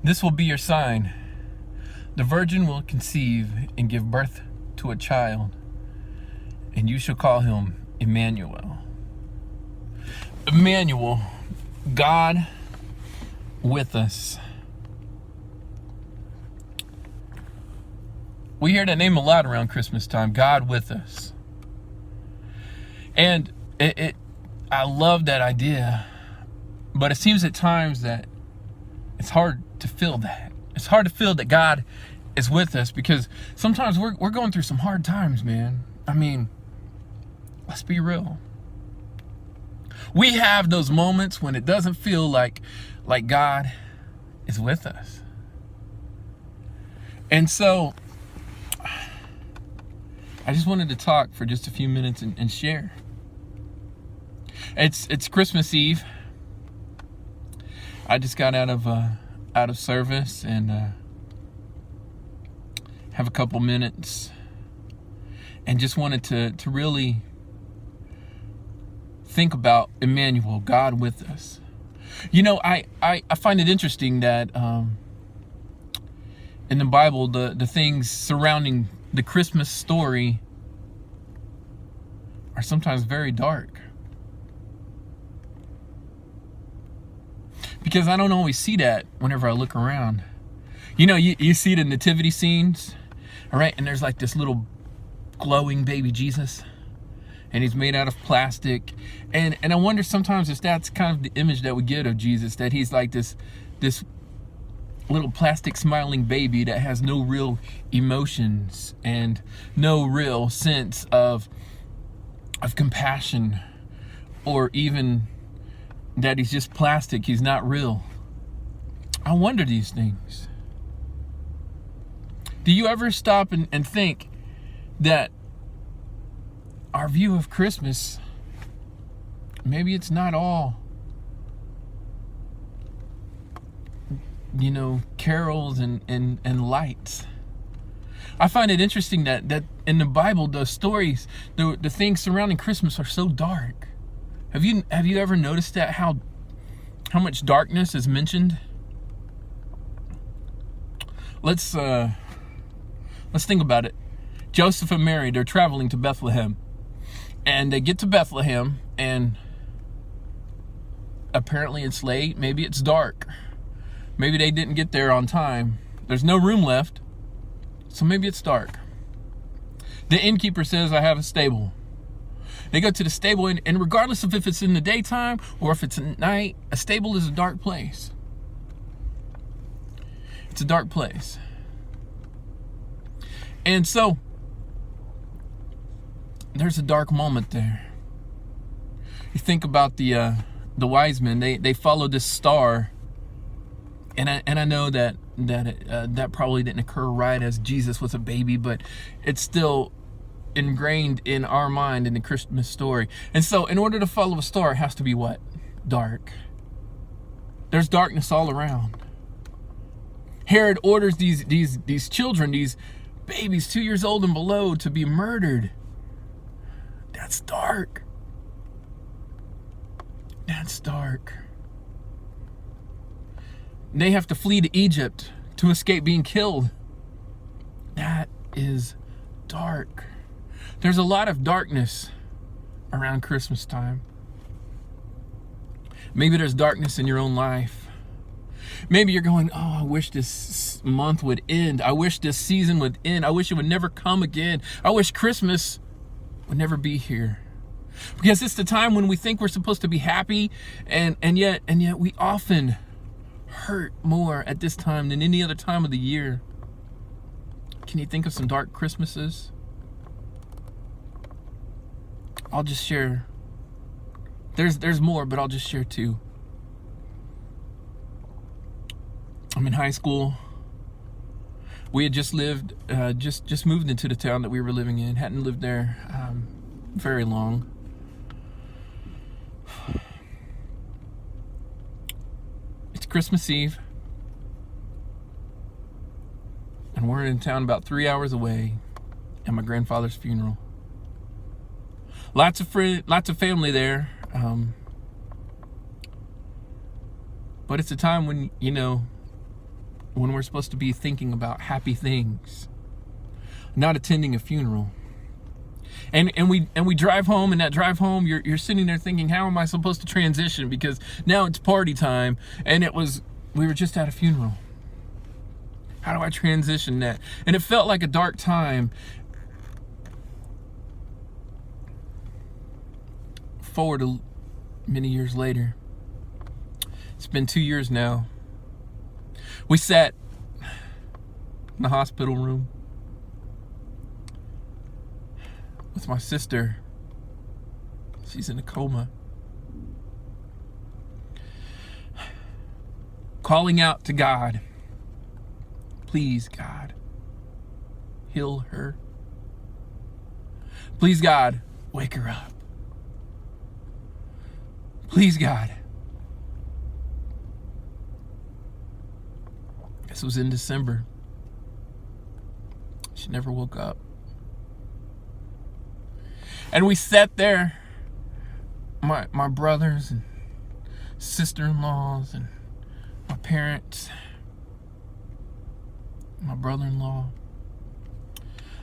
This will be your sign. The virgin will conceive and give birth to a child, and you shall call him Emmanuel. Emmanuel, God with us. We hear that name a lot around Christmas time, God with us. And I love that idea, but it seems at times that it's hard to feel that. It's hard to feel that God is with us, because sometimes we're going through some hard times, man. I mean, let's be real. We have those moments when it doesn't feel like God is with us. And so I just wanted to talk for just a few minutes and share. It's Christmas Eve. I just got out of service and have a couple minutes and just wanted to really think about Emmanuel, God with us. You know, I find it interesting that in the Bible, the things surrounding the Christmas story are sometimes very dark. Because I don't always see that whenever I look around. You know, you see the nativity scenes, all right? And there's like this little glowing baby Jesus, and he's made out of plastic. And I wonder sometimes if that's kind of the image that we get of Jesus, that he's like this little plastic smiling baby that has no real emotions and no real sense of compassion, or even that he's just plastic, he's not real. I wonder these things. Do you ever stop and think that our view of Christmas, maybe it's not all, you know, carols and lights? I find it interesting that in the Bible, the stories, the things surrounding Christmas are so dark. Have you ever noticed that, how much darkness is mentioned? Let's think about it. Joseph and Mary, they're traveling to Bethlehem, and they get to Bethlehem, and apparently it's late. Maybe it's dark. Maybe they didn't get there on time. There's no room left, so maybe it's dark. The innkeeper says, I have a stable. They go to the stable, and regardless of if it's in the daytime or if it's at night, a stable is a dark place. It's a dark place. And so there's a dark moment there. You think about the wise men. They followed this star, and I know that probably didn't occur right as Jesus was a baby, but it's still ingrained in our mind in the Christmas story. And so in order to follow a star, it has to be what? Dark. There's darkness all around. Herod orders these children, these babies 2 years old and below, to be murdered. That's dark. That's dark. They have to flee to Egypt to escape being killed. That is dark. There's a lot of darkness around Christmas time. Maybe there's darkness in your own life. Maybe you're going, oh, I wish this month would end. I wish this season would end. I wish it would never come again. I wish Christmas would never be here. Because it's the time when we think we're supposed to be happy, and yet we often hurt more at this time than any other time of the year. Can you think of some dark Christmases? I'll just share. There's more, but I'll just share two. I'm in high school. We had just moved into the town that we were living in. Hadn't lived there very long. It's Christmas Eve, and we're in town about 3 hours away at my grandfather's funeral. Lots of family there. But it's a time when, when we're supposed to be thinking about happy things, not attending a funeral. And we drive home, and that drive home, you're sitting there thinking, how am I supposed to transition? Because now it's party time, and we were just at a funeral. How do I transition that? And it felt like a dark time. Forward many years later. It's been 2 years now. We sat in the hospital room with my sister. She's in a coma. Calling out to God. Please, God, heal her. Please, God, wake her up. Please, God. This was in December. She never woke up. And we sat there, my brothers and sister-in-laws and my parents, my brother-in-law,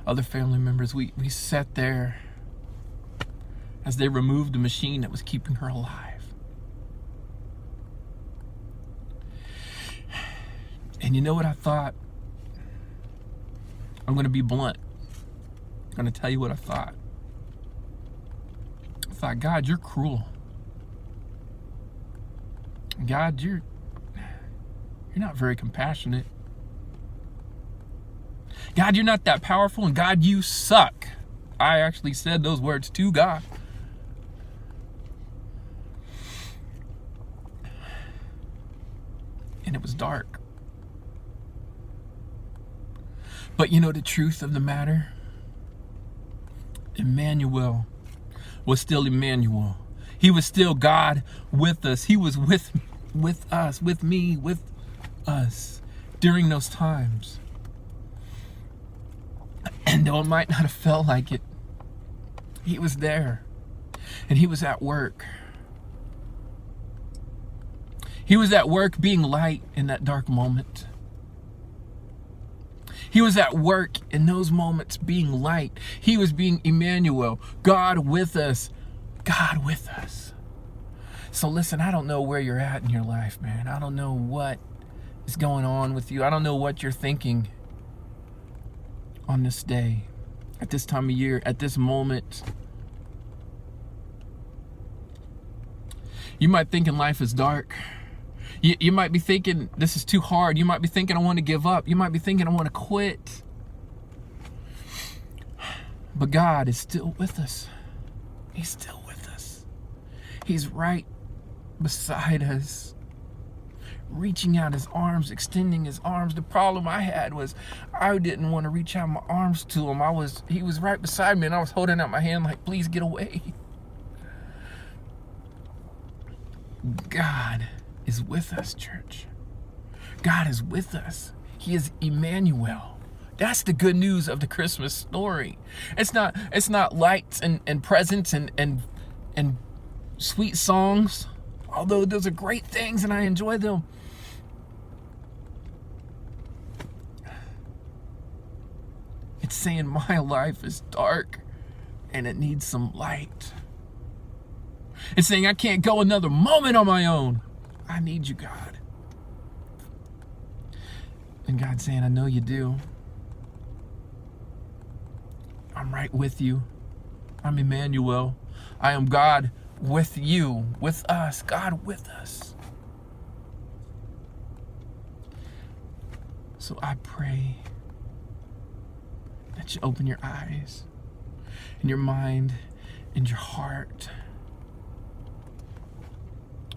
other family members. We sat there as they removed the machine that was keeping her alive. And you know what I thought? I'm going to be blunt. I'm going to tell you what I thought. I thought, God, you're cruel. God, you're not very compassionate. God, you're not that powerful, and God, you suck. I actually said those words to God. And it was dark. But you know the truth of the matter? Emmanuel was still Emmanuel. He was still God with us. He was with us, with me, with us during those times. And though it might not have felt like it, he was there. And he was at work. He was at work being light in that dark moment. He was at work in those moments being light. He was being Emmanuel, God with us. God with us. So listen, I don't know where you're at in your life, man. I don't know what is going on with you. I don't know what you're thinking on this day, at this time of year, at this moment. You might think life is dark. You might be thinking this is too hard. You might be thinking I want to give up. You might be thinking I want to quit. But God is still with us. He's still with us. He's right beside us, reaching out his arms, extending his arms. The problem I had was I didn't want to reach out my arms to him. He was right beside me, and I was holding out my hand like, please get away. God is with us, church. God is with us. He is Emmanuel. That's the good news of the Christmas story. It's not lights and presents and sweet songs, although those are great things and I enjoy them. It's saying my life is dark and it needs some light. It's saying I can't go another moment on my own. I need you, God. And God's saying, I know you do. I'm right with you. I'm Emmanuel. I am God with you, with us, God with us. So I pray that you open your eyes and your mind and your heart,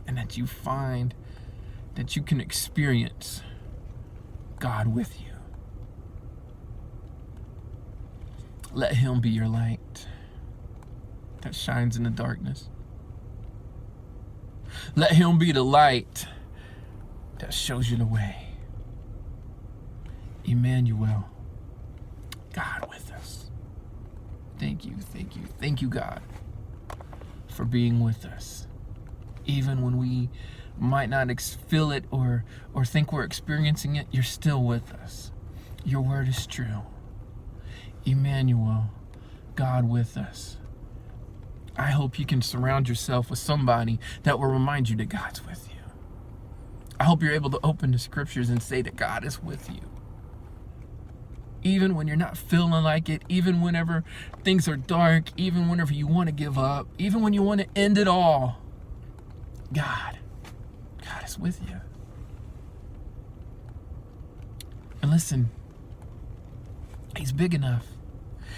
and that you find that you can experience God with you. Let him be your light that shines in the darkness. Let him be the light that shows you the way. Emmanuel, God with us. Thank you, thank you, thank you, God, for being with us. Even when we might not feel it or think we're experiencing it, you're still with us. Your word is true. Emmanuel, God with us. I hope you can surround yourself with somebody that will remind you that God's with you. I hope you're able to open the scriptures and say that God is with you. Even when you're not feeling like it, even whenever things are dark, even whenever you want to give up, even when you want to end it all, God is with you. And listen, He's big enough.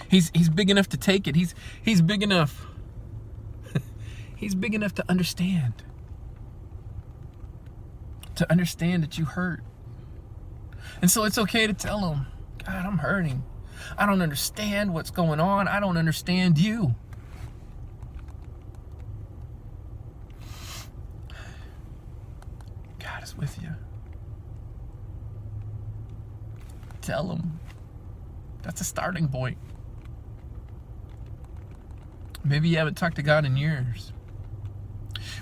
He's big enough to take it. He's big enough. He's big enough to understand. To understand that you hurt. And so it's okay to tell Him, God, I'm hurting. I don't understand what's going on. I don't understand you. God is with you. Tell Him. That's a starting point. Maybe you haven't talked to God in years.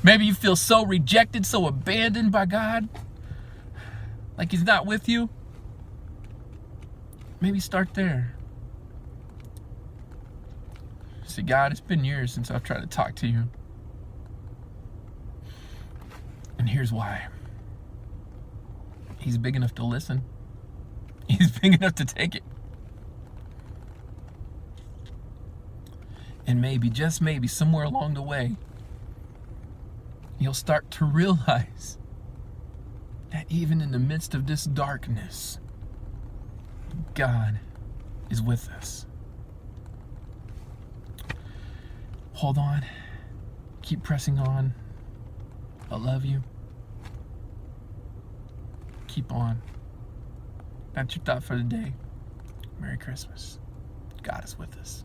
Maybe you feel so rejected, so abandoned by God, like He's not with you. Maybe start there. Say, God, it's been years since I've tried to talk to you. And here's why. He's big enough to listen. He's big enough to take it. And maybe, just maybe, somewhere along the way, you'll start to realize that even in the midst of this darkness, God is with us. Hold on. Keep pressing on. I love you. Keep on. That's your thought for the day. Merry Christmas. God is with us.